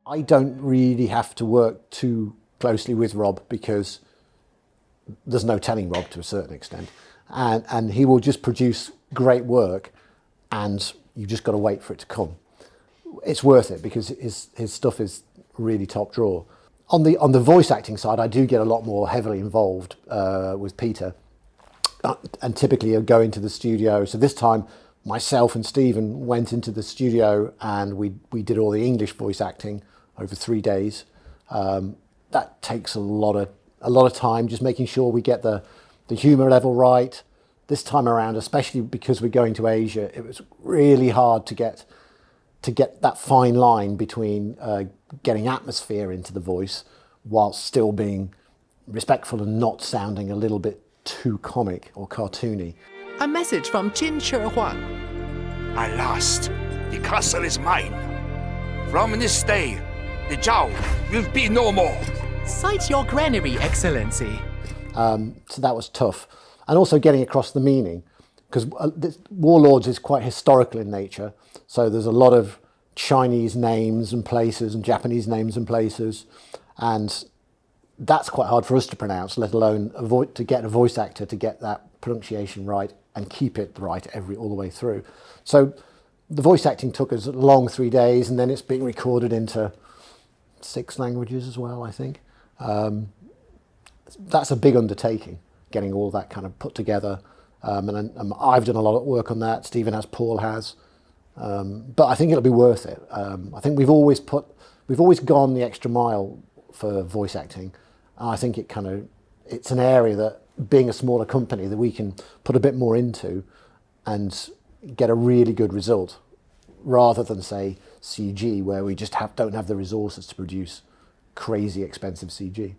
I don't really have to work too closely with Rob because there's no telling Rob to a certain extent. And he will just produce great work and you've just got to wait for it to come. It's worth it because his stuff is really top drawer. On the voice acting side, I do get a lot more heavily involved with Peter, and typically I go into the studio. So this time, myself and Stephen went into the studio and we did all the English voice acting over 3 days. That takes a lot of time, just making sure we get the humour level right. This time around, especially because we're going to Asia, it was really hard to get that fine line between getting atmosphere into the voice whilst still being respectful and not sounding a little bit too comic or cartoony. A message from Jin Huang. At last, the castle is mine. From this day, the Zhao will be no more. Cite your granary, Excellency. So that was tough. And also getting across the meaning, because Warlords is quite historical in nature. So there's a lot of Chinese names and places and Japanese names and places. And that's quite hard for us to pronounce, let alone to get a voice actor to get that pronunciation right and keep it right all the way through. So the voice acting took us a long 3 days, and then it's being recorded into 6 languages as well, I think. That's a big undertaking, getting all that kind of put together. And I've done a lot of work on that. Stephen has, Paul has. But I think it'll be worth it. I think we've always gone the extra mile for voice acting. And I think it's an area that, being a smaller company, that we can put a bit more into and get a really good result, rather than say CG, where we just don't have the resources to produce crazy expensive CG.